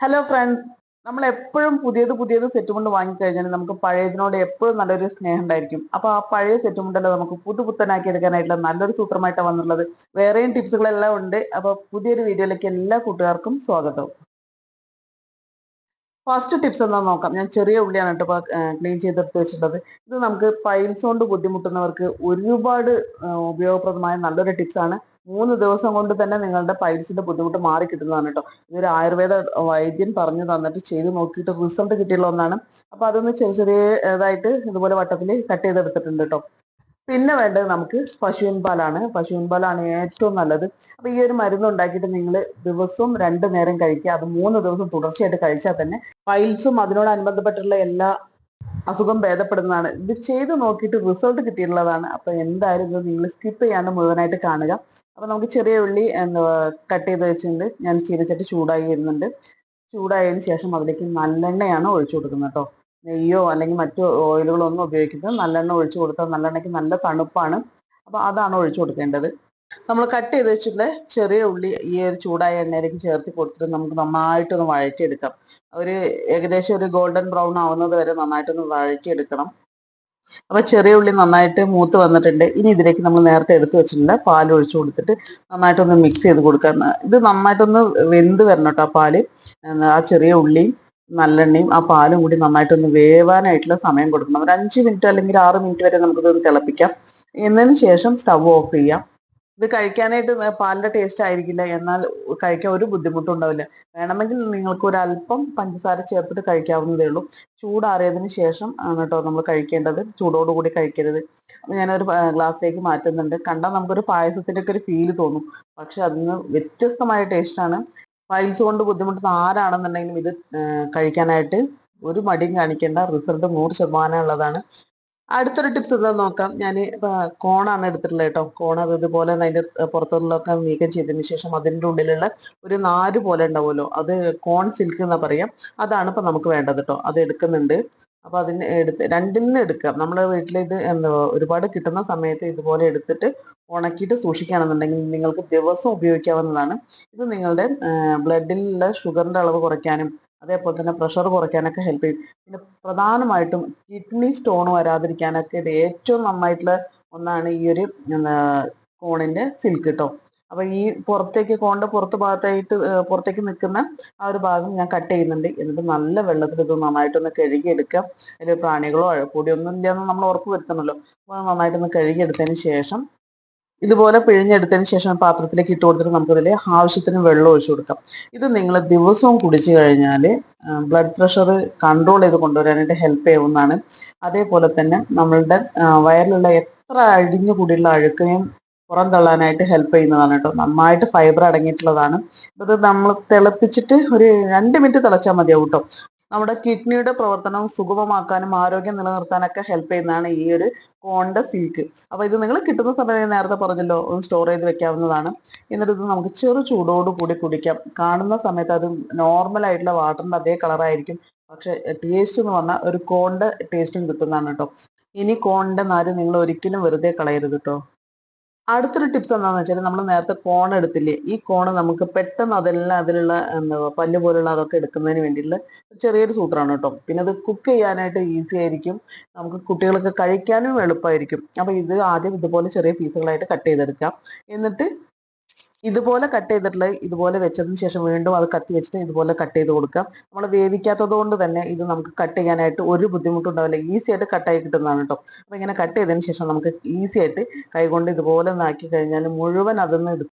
Hello friends, നമ്മൾ എപ്പോഴും പുതിയത് പുതിയത് സെറ്റ് മുണ്ട് വാങ്ങിക്കഴിഞ്ഞാൽ നമുക്ക് പഴയതിനോട് എപ്പോഴും നല്ലൊരു സ്നേഹം ഉണ്ടായിരിക്കും. അപ്പൊ ആ പഴയ സെറ്റ് മുണ്ടല്ലോ നമുക്ക് പുതുപുത്തനാക്കി എടുക്കാനായിട്ടുള്ള നല്ലൊരു സൂത്രമായിട്ടാണ് വന്നുള്ളത്. വേറെയും ടിപ്സുകളെല്ലാം ഉണ്ട്. അപ്പൊ പുതിയൊരു വീഡിയോയിലേക്ക് എല്ലാ കൂട്ടുകാർക്കും സ്വാഗതം. ഫസ്റ്റ് ടിപ്സ് എന്താണെന്ന് നോക്കാം. ഞാൻ ചെറിയ ഉള്ളിയാണ് കേട്ടോ ക്ലീൻ ചെയ്തെടുത്ത് വെച്ചിട്ടുള്ളത്. ഇത് നമുക്ക് പൈൽസ് കൊണ്ട് ബുദ്ധിമുട്ടുന്നവർക്ക് ഒരുപാട് ഉപയോഗപ്രദമായ നല്ലൊരു ടിപ്സ് ആണ്. 3 ദിവസം കൊണ്ട് തന്നെ നിങ്ങളുടെ പൈൽസിന്റെ ബുദ്ധിമുട്ട് മാറി കിട്ടുന്നതാണ് കേട്ടോ. ഇതൊരു ആയുർവേദ വൈദ്യൻ പറഞ്ഞു തന്നിട്ട് ചെയ്ത് നോക്കിയിട്ട് റിസൾട്ട് കിട്ടിയുള്ള ഒന്നാണ്. അപ്പൊ അതൊന്ന് ചെറിയ ചെറിയതായിട്ട് ഇതുപോലെ വട്ടത്തിൽ കട്ട് ചെയ്തെടുത്തിട്ടുണ്ട് കേട്ടോ. പിന്നെ വേണ്ടത് നമുക്ക് പശുവിൻ പാലാണ്. പശുവിൻ പാലാണ് ഏറ്റവും നല്ലത്. അപ്പൊ ഈ ഒരു മരുന്ന് ഉണ്ടാക്കിയിട്ട് നിങ്ങൾ ദിവസവും 2 നേരം കഴിക്കുക. അത് 3 ദിവസം തുടർച്ചയായിട്ട് കഴിച്ചാൽ തന്നെ പൈൽസും അതിനോടനുബന്ധപ്പെട്ടുള്ള എല്ലാ അസുഖം ഭേദപ്പെടുന്നതാണ്. ഇത് ചെയ്ത് നോക്കിയിട്ട് റിസൾട്ട് കിട്ടിയിട്ടുള്ളതാണ്. അപ്പൊ എന്തായാലും ഇത് നിങ്ങൾ സ്കിപ്പ് ചെയ്യാണ്ട് മുഴുവനായിട്ട് കാണുക. അപ്പൊ നമുക്ക് ചെറിയ ഉള്ളി കട്ട് ചെയ്ത് വെച്ചിട്ടുണ്ട്. ഞാൻ ചീനച്ചട്ടി ചൂടായി വരുന്നുണ്ട്. ചൂടായതിനു ശേഷം അതിലേക്ക് നല്ലെണ്ണയാണ് ഒഴിച്ചു കൊടുക്കുന്നത് കേട്ടോ. നെയ്യോ അല്ലെങ്കിൽ മറ്റു ഓയിലുകളോ ഒന്നും ഉപയോഗിക്കുന്നത്. നല്ലെണ്ണ ഒഴിച്ചു കൊടുത്താൽ നല്ലെണ്ണയ്ക്ക് നല്ല തണുപ്പാണ്. അപ്പൊ അതാണ് ഒഴിച്ചു കൊടുക്കേണ്ടത്. നമ്മൾ കട്ട് ചെയ്ത് വെച്ചിട്ടുള്ള ചെറിയ ഉള്ളി ഈ ഒരു ചൂടായ എണ്ണയിലേക്ക് ചേർത്ത് കൊടുത്തിട്ട് നമുക്ക് നന്നായിട്ടൊന്ന് വഴറ്റിയെടുക്കാം. ഒരു ഏകദേശം ഒരു ഗോൾഡൻ ബ്രൗൺ ആവുന്നത് വരെ നന്നായിട്ടൊന്ന് വഴറ്റിയെടുക്കണം. അപ്പൊ ചെറിയ ഉള്ളി നന്നായിട്ട് മൂത്ത് വന്നിട്ടുണ്ട്. ഇനി ഇതിലേക്ക് നമ്മൾ നേരത്തെ എടുത്തു വെച്ചിട്ടുണ്ട് പാൽ ഒഴിച്ചു കൊടുത്തിട്ട് നന്നായിട്ടൊന്ന് മിക്സ് ചെയ്ത് കൊടുക്കാം. ഇത് നന്നായിട്ടൊന്ന് വെന്ത് വരണം കേട്ടോ. ആ പാല്, ആ ചെറിയ ഉള്ളിയും നല്ലെണ്ണയും ആ പാലും കൂടി നന്നായിട്ടൊന്ന് വേവാനായിട്ടുള്ള സമയം കൊടുക്കണം. ഒരു 5 മിനിറ്റ് അല്ലെങ്കിൽ 6 മിനിറ്റ് വരെ നമുക്കിതൊന്ന് തിളപ്പിക്കാം. എന്നതിന് ശേഷം സ്റ്റവ് ഓഫ് ചെയ്യാം. ഇത് കഴിക്കാനായിട്ട് പാലിന്റെ ടേസ്റ്റ് ആയിരിക്കില്ല, എന്നാൽ കഴിക്കാൻ ഒരു ബുദ്ധിമുട്ടും ഉണ്ടാവില്ല. വേണമെങ്കിൽ നിങ്ങൾക്ക് ഒരു അല്പം പഞ്ചസാര ചേർത്തിട്ട് കഴിക്കാവുന്നതേ ഉള്ളൂ. ചൂടാറിയതിന് ശേഷം ആണ് കേട്ടോ നമ്മൾ കഴിക്കേണ്ടത്. ചൂടോടുകൂടി കഴിക്കരുത്. അപ്പൊ ഞാനൊരു ഗ്ലാസ്സിലേക്ക് മാറ്റുന്നുണ്ട്. കണ്ടാൽ നമുക്കൊരു പായസത്തിന്റെ ഒക്കെ ഒരു ഫീല് തോന്നും. പക്ഷെ അതിന് വ്യത്യസ്തമായ ടേസ്റ്റാണ്. പൈൽസ് കൊണ്ട് ബുദ്ധിമുട്ടുന്ന ആരാണെന്നുണ്ടെങ്കിലും ഇത് കഴിക്കാനായിട്ട് ഒരു മടിയും കാണിക്കേണ്ട. റിസൾട്ട് 100% ഉള്ളതാണ്. അടുത്തൊരു ടിപ്സ് എന്താന്ന് നോക്കാം. ഞാൻ കോണാണ് എടുത്തിട്ടുള്ളത് കേട്ടോ. കോൺ അത് ഇതുപോലെ അതിന്റെ പുറത്തുള്ളതൊക്കെ നീക്കം ചെയ്തതിന് ശേഷം അതിൻ്റെ ഉള്ളിലുള്ള ഒരു നാര് പോലെ ഉണ്ടാവുമല്ലോ, അത് കോൺ സിൽക്ക് എന്നാ പറയാം. അതാണ് ഇപ്പൊ നമുക്ക് വേണ്ടത് കേട്ടോ. അത് എടുക്കുന്നുണ്ട്. അപ്പൊ അതിന് രണ്ടിൽ നിന്ന് എടുക്കാം. നമ്മുടെ വീട്ടിൽ ഇത് എന്താ ഒരുപാട് കിട്ടുന്ന സമയത്ത് ഇതുപോലെ എടുത്തിട്ട് ഉണക്കിയിട്ട് സൂക്ഷിക്കുകയാണെന്നുണ്ടെങ്കിൽ നിങ്ങൾക്ക് ദിവസം ഉപയോഗിക്കാവുന്നതാണ്. ഇത് നിങ്ങളുടെ ബ്ലഡിലുള്ള ഷുഗറിന്റെ അളവ് കുറയ്ക്കാനും അതേപോലെ തന്നെ പ്രഷർ കുറയ്ക്കാനൊക്കെ ഹെൽപ്പ് ചെയ്യും. പിന്നെ പ്രധാനമായിട്ടും കിഡ്നി സ്റ്റോൺ വരാതിരിക്കാനൊക്കെ ഇത് ഏറ്റവും നന്നായിട്ടുള്ള ഒന്നാണ് ഈ ഒരു കോണിന്റെ സിൽക്ക് കേട്ടോ. അപ്പൊ ഈ പുറത്തേക്ക് കോണിന്റെ പുറത്ത് ഭാഗത്തായിട്ട് പുറത്തേക്ക് നിൽക്കുന്ന ആ ഒരു ഭാഗം ഞാൻ കട്ട് ചെയ്യുന്നുണ്ട്. എന്നിട്ട് നല്ല വെള്ളത്തിൽ ഇത് നന്നായിട്ടൊന്ന് കഴുകിയെടുക്കാം. അതിൽ പ്രാണികളോ അഴുപ്പൊടിയോ ഒന്നും ഇല്ലയെന്ന് നമ്മൾ ഉറപ്പ് വരുത്തണമല്ലോ. അപ്പൊ അത് നന്നായിട്ടൊന്ന് കഴുകിയെടുത്തതിന് ശേഷം ഇതുപോലെ പിഴിഞ്ഞെടുത്തതിന് ശേഷം പാത്രത്തിലേക്ക് ഇട്ട് കൊടുത്തിട്ട് നമുക്കതിൽ ആവശ്യത്തിന് വെള്ളം ഒഴിച്ചു കൊടുക്കാം. ഇത് നിങ്ങൾ ദിവസവും കുടിച്ചു കഴിഞ്ഞാൽ ബ്ലഡ് പ്രഷർ കൺട്രോൾ ചെയ്ത് കൊണ്ടുവരാനായിട്ട് ഹെൽപ്പ് ചെയ്യുന്നതാണ്. അതേപോലെ തന്നെ നമ്മളുടെ വയറിലുള്ള എത്ര അടിഞ്ഞു കൂടിയുള്ള അഴുക്കിനെയും പുറന്തള്ളാനായിട്ട് ഹെൽപ്പ് ചെയ്യുന്നതാണ് കേട്ടോ. നന്നായിട്ട് ഫൈബർ അടങ്ങിയിട്ടുള്ളതാണ്. ഇത് നമ്മൾ തിളപ്പിച്ചിട്ട് ഒരു 2 മിനിറ്റ് തിളച്ചാൽ മതിയാവും കേട്ടോ. നമ്മുടെ കിഡ്നിയുടെ പ്രവർത്തനം സുഗമമാക്കാനും ആരോഗ്യം നിലനിർത്താനൊക്കെ ഹെൽപ്പ് ചെയ്യുന്നതാണ് ഈ ഒരു കോണിന്റെ സിൽക്ക്. അപ്പൊ ഇത് നിങ്ങൾ കിട്ടുന്ന സമയം നേരത്തെ പറഞ്ഞല്ലോ, ഒന്ന് സ്റ്റോർ ചെയ്ത് വെക്കാവുന്നതാണ്. എന്നിട്ട് ഇത് നമുക്ക് ചെറു ചൂടോട് കൂടി കുടിക്കാം. കാണുന്ന സമയത്ത് അത് നോർമൽ ആയിട്ടുള്ള വാട്ടറിന്റെ അതേ കളറായിരിക്കും. പക്ഷെ ടേസ്റ്റ് എന്ന് പറഞ്ഞാൽ ഒരു കോണിന്റെ ടേസ്റ്റും കിട്ടുന്നതാണ് കേട്ടോ. ഇനി കോണിന്റെ നാര് നിങ്ങൾ ഒരിക്കലും വെറുതെ കളയരുത് കേട്ടോ. അടുത്തൊരു ടിപ്സ് എന്താണെന്ന് വെച്ചാൽ നമ്മൾ നേരത്തെ കോൺ എടുത്തില്ലേ, ഈ കോൺ നമുക്ക് പെട്ടെന്ന് അതെല്ലാം അതിലുള്ള എന്താ പല്ല് പോലുള്ള അതൊക്കെ എടുക്കുന്നതിന് വേണ്ടിയിട്ടുള്ള ചെറിയൊരു സൂത്രമാണ് കേട്ടോ. പിന്നെ അത് കുക്ക് ചെയ്യാനായിട്ട് ഈസി ആയിരിക്കും. നമുക്ക് കുട്ടികൾക്ക് കഴിക്കാനും എളുപ്പമായിരിക്കും. അപ്പൊ ഇത് ആദ്യം ഇതുപോലെ ചെറിയ പീസുകളായിട്ട് കട്ട് ചെയ്തെടുക്കാം. എന്നിട്ട് ഇതുപോലെ കട്ട് ചെയ്തിട്ടുള്ള ഇതുപോലെ വെച്ചതിന് ശേഷം വീണ്ടും അത് കത്തി വെച്ചിട്ട് ഇതുപോലെ കട്ട് ചെയ്ത് കൊടുക്കാം. നമ്മൾ വേവിക്കാത്തത് കൊണ്ട് തന്നെ ഇത് നമുക്ക് കട്ട് ചെയ്യാനായിട്ട് ഒരു ബുദ്ധിമുട്ടും ഉണ്ടാവില്ല. ഈസി ആയിട്ട് കട്ടായി കിട്ടുന്നതാണ് കേട്ടോ. അപ്പൊ ഇങ്ങനെ കട്ട് ചെയ്തതിന് ശേഷം നമുക്ക് ഈസി ആയിട്ട് കൈകൊണ്ട് ഇതുപോലെ ഒന്ന് ആക്കി കഴിഞ്ഞാൽ മുഴുവൻ അതൊന്ന്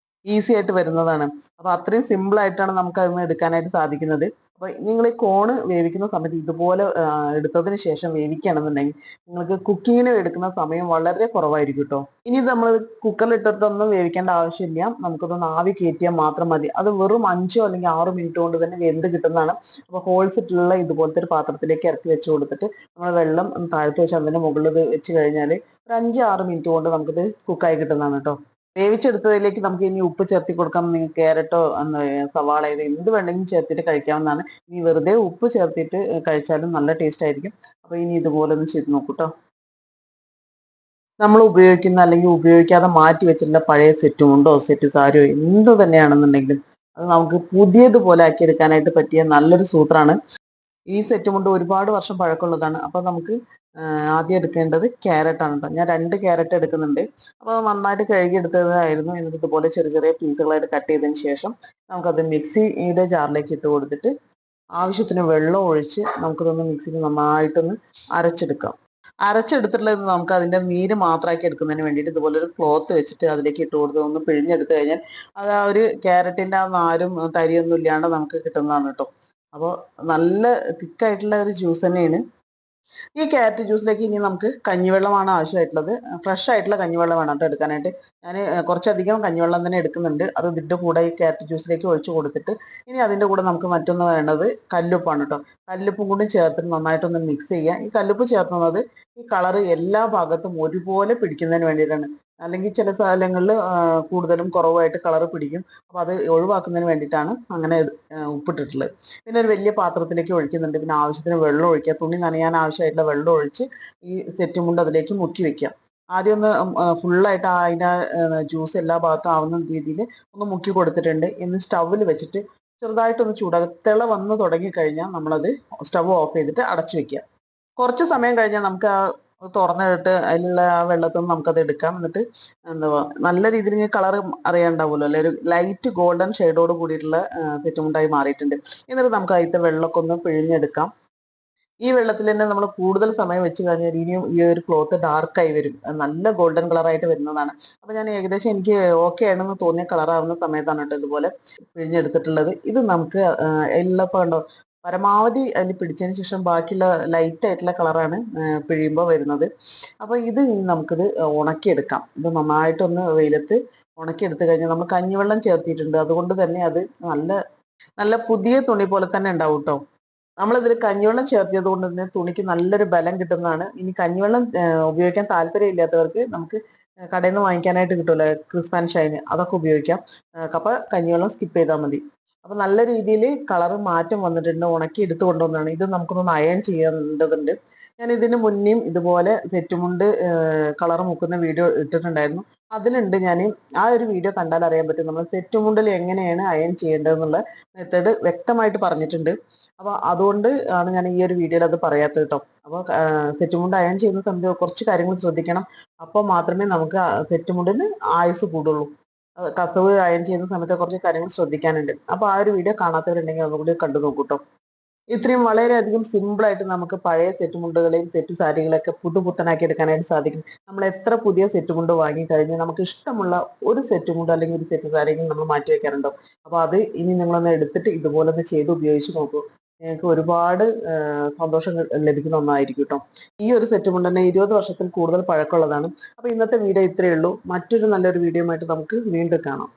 ഈസി ആയിട്ട് വരുന്നതാണ്. അപ്പൊ അത്രയും സിമ്പിൾ ആയിട്ടാണ് നമുക്ക് അതൊന്ന് എടുക്കാനായിട്ട് സാധിക്കുന്നത്. അപ്പൊ നിങ്ങൾ ഈ കോണ് വേവിക്കുന്ന സമയത്ത് ഇതുപോലെ എടുത്തതിന് ശേഷം വേവിക്കുകയാണെന്നുണ്ടെങ്കിൽ നിങ്ങൾക്ക് കുക്കിങ്ങിന് എടുക്കുന്ന സമയം വളരെ കുറവായിരിക്കും കേട്ടോ. ഇനി നമ്മൾ കുക്കറിൽ ഇട്ടിട്ടൊന്നും വേവിക്കേണ്ട ആവശ്യമില്ല. നമുക്കൊന്ന് ആവി കയറ്റിയാൽ മാത്രം മതി. അത് വെറും 5 അല്ലെങ്കിൽ 6 മിനിറ്റ് കൊണ്ട് തന്നെ വെന്ത് കിട്ടുന്നതാണ്. അപ്പൊ ഹോൾസ് ഇട്ടുള്ള ഇതുപോലത്തെ ഒരു പാത്രത്തിലേക്ക് ഇറക്കി വെച്ച് കൊടുത്തിട്ട് നമ്മൾ വെള്ളം താഴ്ത്തി വെച്ച് അതിന്റെ മുകളിൽ ഇത് വെച്ച് കഴിഞ്ഞാൽ ഒരു 5-6 മിനിറ്റ് കൊണ്ട് നമുക്കിത് കുക്കായി കിട്ടുന്നതാണ് കേട്ടോ. വേവിച്ചെടുത്തതിലേക്ക് നമുക്ക് ഇനി ഉപ്പ് ചേർത്തി കൊടുക്കാം. നിങ്ങൾക്ക് ക്യാരറ്റോ സവാള ഇത് എന്ത് വേണമെങ്കിലും ചേർത്തിട്ട് കഴിക്കാവുന്നതാണ്. ഇനി വെറുതെ ഉപ്പ് ചേർത്തിട്ട് കഴിച്ചാലും നല്ല ടേസ്റ്റ് ആയിരിക്കും. അപ്പൊ ഇനി ഇതുപോലെ ഒന്ന് ചെയ്ത് നോക്കൂട്ടോ. നമ്മൾ ഉപയോഗിക്കുന്ന അല്ലെങ്കിൽ ഉപയോഗിക്കാതെ മാറ്റി വെച്ചിട്ടുള്ള പഴയ സെറ്റ് മുണ്ടോ സെറ്റ് സാരിയോ എന്ത് തന്നെയാണെന്നുണ്ടെങ്കിലും അത് നമുക്ക് പുതിയതുപോലെ ആക്കി എടുക്കാനായിട്ട് പറ്റിയ നല്ലൊരു സൂത്രമാണ്. ഈ സെറ്റ് മുണ്ട് ഒരുപാട് വർഷം പഴക്കമുള്ളതാണ്. അപ്പോൾ നമുക്ക് ആദ്യം എടുക്കേണ്ടത് ക്യാരറ്റ് ആണ് കേട്ടോ. ഞാൻ 2 ക്യാരറ്റ് എടുക്കുന്നുണ്ട്. അപ്പോൾ നന്നായിട്ട് കഴുകി എടുത്തതായിരുന്നു. എന്നിട്ട് ഇതുപോലെ ചെറിയ ചെറിയ പീസുകളായിട്ട് കട്ട് ചെയ്തതിന് ശേഷം നമുക്കത് മിക്സിയുടെ ജാറിലേക്ക് ഇട്ട് കൊടുത്തിട്ട് ആവശ്യത്തിന് വെള്ളം ഒഴിച്ച് നമുക്കിതൊന്ന് മിക്സിയിൽ നന്നായിട്ടൊന്ന് അരച്ചെടുക്കാം. അരച്ചെടുത്തിട്ടുള്ളത് നമുക്ക് അതിൻ്റെ നീര് മാത്രമാക്കി എടുക്കുന്നതിന് വേണ്ടിയിട്ട് ഇതുപോലെ ഒരു ക്ലോത്ത് വെച്ചിട്ട് അതിലേക്ക് ഇട്ട് കൊടുത്ത് ഒന്ന് പിഴിഞ്ഞെടുത്ത് കഴിഞ്ഞാൽ അത് ആ ഒരു ക്യാരറ്റിൻ്റെ ആ നാരും തരിയൊന്നും ഇല്ലാണ്ട് നമുക്ക് കിട്ടുന്നതാണ് കേട്ടോ. അപ്പോൾ നല്ല തിക്കായിട്ടുള്ള ഒരു ജ്യൂസ് തന്നെയാണ്. ഈ ക്യാരറ്റ് ജ്യൂസിലേക്ക് ഇനി നമുക്ക് കഞ്ഞിവെള്ളമാണ് ആവശ്യമായിട്ടുള്ളത്. ഫ്രഷ് ആയിട്ടുള്ള കഞ്ഞിവെള്ളം വേണം കേട്ടോ എടുക്കാനായിട്ട്. ഞാൻ കുറച്ചധികം കഞ്ഞിവെള്ളം തന്നെ എടുക്കുന്നുണ്ട്. അത് ഇതിൻ്റെ കൂടെ ഈ ക്യാരറ്റ് ജ്യൂസിലേക്ക് ഒഴിച്ച് കൊടുത്തിട്ട് ഇനി അതിൻ്റെ കൂടെ നമുക്ക് മറ്റൊന്ന് വേണ്ടത് കല്ലുപ്പാണ് കേട്ടോ. കല്ലുപ്പും കൂടി ചേർത്തിട്ട് നന്നായിട്ടൊന്ന് മിക്സ് ചെയ്യുക. ഈ കല്ലുപ്പ് ചേർക്കുന്നത് ഈ കളറ് എല്ലാ ഭാഗത്തും ഒരുപോലെ പിടിക്കുന്നതിന് വേണ്ടിയിട്ടാണ്. അല്ലെങ്കിൽ ചില സ്ഥലങ്ങളിൽ കൂടുതലും കുറവായിട്ട് കളറ് പിടിക്കും. അപ്പോൾ അത് ഒഴിവാക്കുന്നതിന് വേണ്ടിയിട്ടാണ് അങ്ങനെ ഉപ്പിട്ടിട്ടുള്ളത്. പിന്നെ ഒരു വലിയ പാത്രത്തിലേക്ക് ഒഴിക്കുന്നുണ്ട്. പിന്നെ ആവശ്യത്തിന് വെള്ളം ഒഴിക്കുക. തുണി നനയാൻ ആവശ്യമായിട്ടുള്ള വെള്ളം ഒഴിച്ച് ഈ സെറ്റ് മുണ്ട് അതിലേക്ക് മുക്കി വെക്കുക. ആദ്യം ഒന്ന് ഫുള്ളായിട്ട് അതിൻ്റെ ജ്യൂസ് എല്ലാ ഭാഗത്തും ആവുന്ന രീതിയിൽ ഒന്ന് മുക്കി കൊടുത്തിട്ടുണ്ട്. ഇന്ന് സ്റ്റൗവിൽ വെച്ചിട്ട് ചെറുതായിട്ടൊന്ന് ചൂടാക്കുക. തിള വന്ന് തുടങ്ങിക്കഴിഞ്ഞാൽ നമ്മളത് സ്റ്റവ് ഓഫ് ചെയ്തിട്ട് അടച്ചു വെക്കുക. കുറച്ച് സമയം കഴിഞ്ഞാൽ നമുക്ക് ആ തുറന്നിട്ട് അതിലുള്ള ആ വെള്ളത്തിൽ നിന്ന് നമുക്കത് എടുക്കാം. എന്നിട്ട് എന്താ നല്ല രീതിയിൽ കളർ അറിയാണ്ടാവുമല്ലോ അല്ലെ, ഒരു ലൈറ്റ് ഗോൾഡൻ ഷെയ്ഡോട് കൂടിയിട്ടുള്ള സെറ്റ് മുണ്ടായി മാറിയിട്ടുണ്ട്. എന്നിട്ട് നമുക്ക് അതിൻ്റെ വെള്ളമൊക്കെ ഒന്ന് പിഴിഞ്ഞെടുക്കാം. ഈ വെള്ളത്തിൽ തന്നെ നമ്മൾ കൂടുതൽ സമയം വെച്ച് കഴിഞ്ഞാൽ ഇനിയും ഈ ഒരു ക്ലോത്ത് ഡാർക്കായി വരും. നല്ല ഗോൾഡൻ കളറായിട്ട് വരുന്നതാണ്. അപ്പോൾ ഞാൻ ഏകദേശം എനിക്ക് ഓക്കെ ആണെന്ന് തോന്നിയ കളറാവുന്ന സമയത്താണ് കേട്ടോ ഇതുപോലെ പിഴിഞ്ഞെടുത്തിട്ടുള്ളത്. ഇത് നമുക്ക് എല്ലപ്പോൾ കണ്ടോ പരമാവധി അതിൽ പിടിച്ചതിന് ശേഷം ബാക്കിയുള്ള ലൈറ്റ് ആയിട്ടുള്ള കളറാണ് പിഴിയുമ്പോൾ വരുന്നത്. അപ്പോൾ ഇത് നമുക്കിത് ഉണക്കിയെടുക്കാം. ഇത് നന്നായിട്ടൊന്ന് വെയിലത്ത് ഉണക്കിയെടുത്ത് കഴിഞ്ഞാൽ നമ്മൾ കഞ്ഞിവെള്ളം ചേർത്തിയിട്ടുണ്ട്. അതുകൊണ്ട് തന്നെ അത് നല്ല നല്ല പുതിയ തുണി പോലെ തന്നെ ഉണ്ടാവും കേട്ടോ. നമ്മളിതിൽ കഞ്ഞിവെള്ളം ചേർത്തത് കൊണ്ട് തന്നെ തുണിക്ക് നല്ലൊരു ബലം കിട്ടുന്നതാണ്. ഇനി കഞ്ഞിവെള്ളം ഉപയോഗിക്കാൻ താല്പര്യം ഇല്ലാത്തവർക്ക് നമുക്ക് കടയിൽ നിന്ന് വാങ്ങിക്കാനായിട്ട് കിട്ടുമല്ലോ ക്രിസ്പ് ആൻഡ് ഷൈൻ, അതൊക്കെ ഉപയോഗിക്കാം. അപ്പോൾ കഞ്ഞിവെള്ളം സ്കിപ്പ് ചെയ്താൽ മതി. അപ്പോൾ നല്ല രീതിയിൽ കളറ് മാറ്റം വന്നിട്ടുണ്ട്. ഉണക്കി എടുത്തു കൊണ്ടുവന്നതാണ്. ഇത് നമുക്കൊന്ന് അയൺ ചെയ്യേണ്ടതുണ്ട്. ഞാൻ ഇതിന് മുന്നേയും ഇതുപോലെ സെറ്റുമുണ്ട് കളർ മുക്കുന്ന വീഡിയോ ഇട്ടിട്ടുണ്ടായിരുന്നു. അതിലുണ്ട് ഞാൻ ആ ഒരു വീഡിയോ കണ്ടാൽ അറിയാൻ പറ്റും നമ്മൾ സെറ്റുമുണ്ടിൽ എങ്ങനെയാണ് അയൺ ചെയ്യേണ്ടതെന്നുള്ള മെത്തേഡ് വ്യക്തമായിട്ട് പറഞ്ഞിട്ടുണ്ട്. അപ്പോൾ അതുകൊണ്ട് ആണ് ഞാൻ ഈ ഒരു വീഡിയോയിൽ അത് പറയാത്തത് കേട്ടോ. അപ്പോൾ സെറ്റുമുണ്ട് അയൺ ചെയ്യുന്ന സമയത്ത് കുറച്ച് കാര്യങ്ങൾ ശ്രദ്ധിക്കണം. അപ്പോൾ മാത്രമേ നമുക്ക് സെറ്റുമുണ്ടിന് ആയുസ് കൂടുള്ളൂ. കസവ് അയൺ ചെയ്യുന്ന സമയത്ത് കുറച്ച് കാര്യങ്ങൾ ശ്രദ്ധിക്കാനുണ്ട്. അപ്പോൾ ആ ഒരു വീഡിയോ കാണാത്തവരുണ്ടെങ്കിൽ അതുകൂടി കണ്ടു നോക്കൂ കേട്ടോ. ഇത്രയും വളരെയധികം സിമ്പിളായിട്ട് നമുക്ക് പഴയ സെറ്റ് മുണ്ടുകളെയും സെറ്റ് സാരികളൊക്കെ പുതുപുത്തനാക്കി എടുക്കാനായിട്ട് സാധിക്കും. നമ്മൾ എത്ര പുതിയ സെറ്റ് മുണ്ട് വാങ്ങിക്കഴിഞ്ഞാൽ നമുക്ക് ഇഷ്ടമുള്ള ഒരു സെറ്റ് മുണ്ട് അല്ലെങ്കിൽ ഒരു സെറ്റ് സാരിയെങ്കിലും നമ്മൾ മാറ്റി വെക്കാറുണ്ടോ. അപ്പോൾ അത് ഇനി നിങ്ങളൊന്ന് എടുത്തിട്ട് ഇതുപോലെ ഒന്ന് ചെയ്ത് ഉപയോഗിച്ച് നോക്കൂ. നിങ്ങൾക്ക് ഒരുപാട് സന്തോഷം ലഭിക്കുന്ന ഒന്നായിരിക്കും കേട്ടോ. ഈ ഒരു സെറ്റ് മുണ്ട് തന്നെ 20 വർഷത്തിൽ കൂടുതൽ പഴക്കമുള്ളതാണ്. അപ്പോൾ ഇന്നത്തെ വീഡിയോ ഇത്രയേ ഉള്ളൂ. മറ്റൊരു നല്ലൊരു വീഡിയോ ആയിട്ട് നമുക്ക് വീണ്ടും കാണാം.